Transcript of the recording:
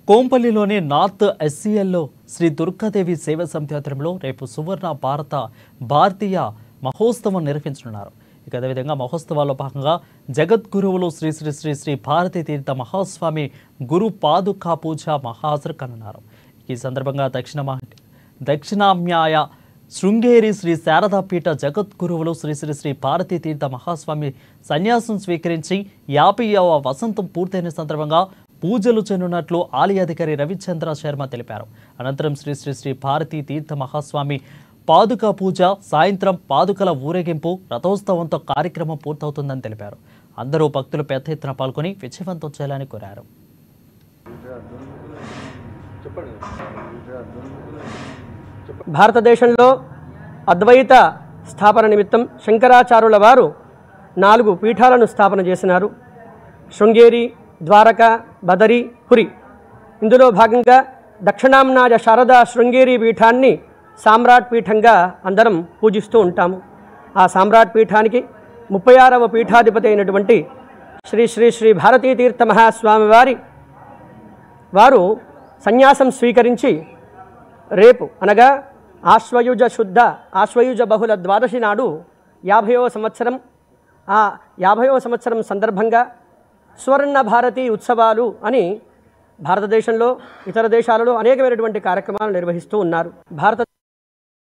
కోంపల్లిలోని north ఎస్సీఎల్లో Shri Durgadevi సేవా సమితి ఆధ్వర్యంలో రేపు సువర్ణ భారతీయ మహోత్సవం నిర్వహించనున్నారు. ఇక అదేవిధంగా మహోత్సవాల్లో భాగంగా జగద్గురువులు శ్రీ శ్రీ శ్రీ శ్రీ భారతీ తీర్థ మహాస్వామి గురు పాదుకా పూజ మహాజరు కనున్నారు. ఈ సందర్భంగా దక్షిణామ్నాయ శృంగేరి శ్రీ శారదాపీఠ జగద్గురువులు శ్రీ శ్రీ శ్రీ భారతీ తీర్థ మహాస్వామి సన్యాసం స్వీకరించి 50వ వసంతం పూర్తయిన సందర్భంగా పూజలు చేయనున్నట్లు ఆలయాధికారి రవిచంద్ర శర్మ తెలిపారు. అనంతరం శ్రీ శ్రీ శ్రీ భారతీ తీర్థ మహాస్వామి పాదుకా పూజ, సాయంత్రం పాదుకల ఊరేగింపు, రథోత్సవంతో కార్యక్రమం పూర్తవుతుందని తెలిపారు. అందరూ భక్తులు పెద్ద ఎత్తున పాల్గొని విజయవంతం చేయాలని కోరారు. భారతదేశంలో అద్వైత స్థాపన నిమిత్తం శంకరాచార్యుల వారు 4 పీఠాలను స్థాపన చేసినారు. శృంగేరి, ద్వారక, బదరి, పురి. ఇందులో భాగంగా దక్షిణామ్నాయ శారదా శృంగేరి పీఠాన్ని సామ్రాట్ పీఠంగా అందరం పూజిస్తూ ఉంటాము. ఆ సామ్రాట్ పీఠానికి 36వ పీఠాధిపతి అయినటువంటి శ్రీ శ్రీ శ్రీ భారతీ తీర్థ మహాస్వామి వారు సన్యాసం స్వీకరించి రేపు అనగా ఆశ్వయుజ బహుళ ద్వాదశి నాడు 50వ సంవత్సరం, ఆ 50వ సంవత్సరం సందర్భంగా స్వర్ణ భారతీ ఉత్సవాలు అని భారతదేశంలో ఇతర దేశాలలో అనేకమైనటువంటి కార్యక్రమాలు నిర్వహిస్తూ ఉన్నారు.